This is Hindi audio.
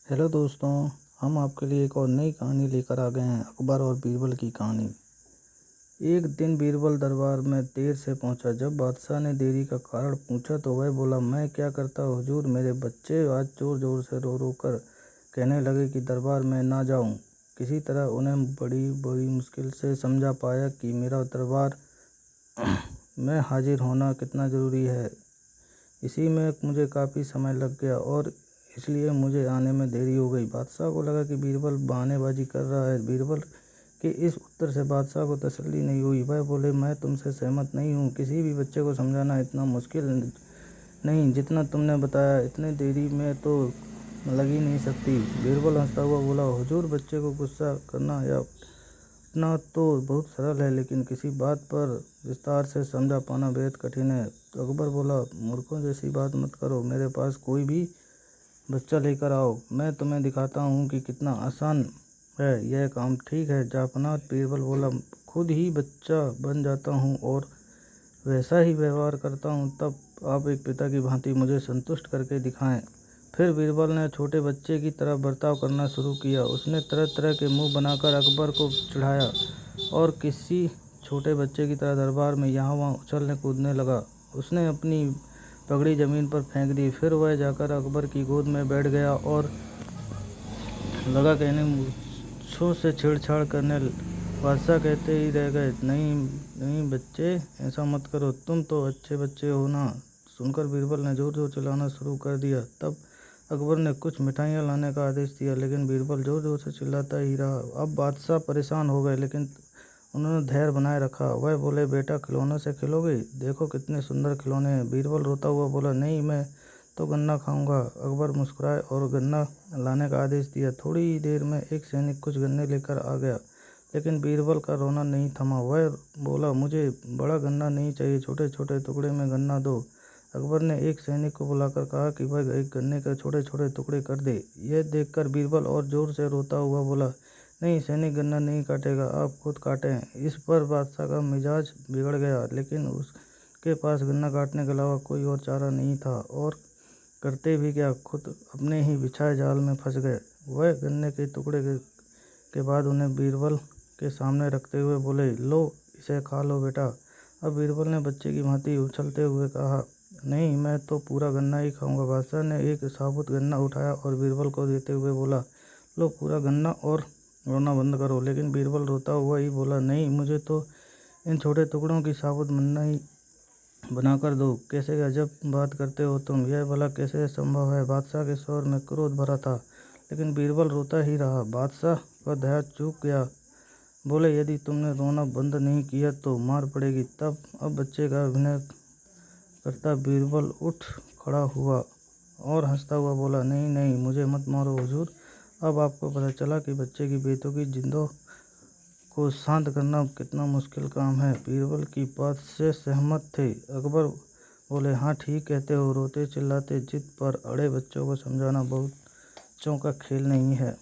हेलो दोस्तों। हम आपके लिए एक और नई कहानी लेकर आ गए हैं, अकबर और बीरबल की कहानी। एक दिन बीरबल दरबार में देर से पहुंचा। जब बादशाह ने देरी का कारण पूछा तो वह बोला, मैं क्या करता हुजूर, मेरे बच्चे आज जोर जोर से रो रो कर कहने लगे कि दरबार में ना जाऊं। किसी तरह उन्हें बड़ी बड़ी मुश्किल से समझा पाया कि मेरा दरबार में हाजिर होना कितना ज़रूरी है। इसी में मुझे काफ़ी समय लग गया और इसलिए मुझे आने में देरी हो गई। बादशाह को लगा कि बीरबल बहानेबाजी कर रहा है। बीरबल के इस उत्तर से बादशाह को तसल्ली नहीं हुई। वह बोले, मैं तुमसे सहमत नहीं हूँ। किसी भी बच्चे को समझाना इतना मुश्किल नहीं जितना तुमने बताया। इतनी देरी में तो लग ही नहीं सकती। बीरबल हंसता हुआ बोला, हुजूर, बच्चे को गुस्सा करना या ना तो बहुत सरल है, लेकिन किसी बात पर विस्तार से समझा पाना बेहद कठिन है। तो अकबर बोला, मूर्खों जैसी बात मत करो। मेरे पास कोई भी बच्चा लेकर आओ, मैं तुम्हें दिखाता हूँ कि कितना आसान है यह काम। ठीक है जापनाथ, बीरबल बोला, खुद ही बच्चा बन जाता हूँ और वैसा ही व्यवहार करता हूँ। तब आप एक पिता की भांति मुझे संतुष्ट करके दिखाएं। फिर बीरबल ने छोटे बच्चे की तरह बर्ताव करना शुरू किया। उसने तरह तरह के मुंह बनाकर अकबर को चिढ़ाया और किसी छोटे बच्चे की तरह दरबार में यहाँ वहाँ उछलने कूदने लगा। उसने अपनी पगड़ी जमीन पर फेंक दी। फिर वह जाकर अकबर की गोद में बैठ गया और लगा कहने, मूछों से छेड़छाड़ करने। बादशाह कहते ही रह गए, नहीं नहीं बच्चे, ऐसा मत करो, तुम तो अच्छे बच्चे हो ना। सुनकर बीरबल ने जोर जोर चिल्लाना शुरू कर दिया। तब अकबर ने कुछ मिठाइयाँ लाने का आदेश दिया, लेकिन बीरबल जोर जोर से चिल्लाता ही रहा। अब बादशाह परेशान हो गए, लेकिन उन्होंने धैर्य बनाए रखा। वह बोले, बेटा, खिलौनों से खेलोगे? देखो कितने सुंदर खिलौने हैं। बीरबल रोता हुआ बोला, नहीं, मैं तो गन्ना खाऊंगा। अकबर मुस्कुराए और गन्ना लाने का आदेश दिया। थोड़ी ही देर में एक सैनिक कुछ गन्ने लेकर आ गया, लेकिन बीरबल का रोना नहीं थमा। वह बोला, मुझे बड़ा गन्ना नहीं चाहिए, छोटे छोटे टुकड़े में गन्ना दो। अकबर ने एक सैनिक को बुलाकर कहा कि वह एक गन्ने के छोटे छोटे टुकड़े कर दे। यह देखकर बीरबल और जोर से रोता हुआ बोला, नहीं, सैनिक गन्ना नहीं काटेगा, आप खुद काटें। इस पर बादशाह का मिजाज बिगड़ गया, लेकिन उसके पास गन्ना काटने के अलावा कोई और चारा नहीं था, और करते भी क्या, खुद अपने ही बिछाए जाल में फंस गए। वह गन्ने के टुकड़े के बाद उन्हें बीरबल के सामने रखते हुए बोले, लो, इसे खा लो बेटा। अब बीरबल ने बच्चे की भांति उछलते हुए कहा, नहीं, मैं तो पूरा गन्ना ही खाऊंगा। बादशाह ने एक साबुत गन्ना उठाया और बीरबल को देते हुए बोला, लो पूरा गन्ना और रोना बंद करो। लेकिन बीरबल रोता हुआ ही बोला, नहीं, मुझे तो इन छोटे टुकड़ों की साबुत गन्ना ही बनाकर दो। कैसे अजब बात करते हो तुम, यह भला कैसे संभव है? बादशाह के स्वर में क्रोध भरा था, लेकिन बीरबल रोता ही रहा। बादशाह का ध्यान चूक गया। बोले, यदि तुमने रोना बंद नहीं किया तो मार पड़ेगी। तब अब बच्चे का अभिनय करता बीरबल उठ खड़ा हुआ और हंसता हुआ बोला, नहीं नहीं, मुझे मत मारो हुजूर। अब आपको पता चला कि बच्चे की बेतुकी जिंदों को शांत करना कितना मुश्किल काम है। बीरबल की बात से सहमत थे। अकबर बोले, हाँ ठीक कहते हो। रोते चिल्लाते जिद पर अड़े बच्चों को समझाना बहुत बच्चों का खेल नहीं है।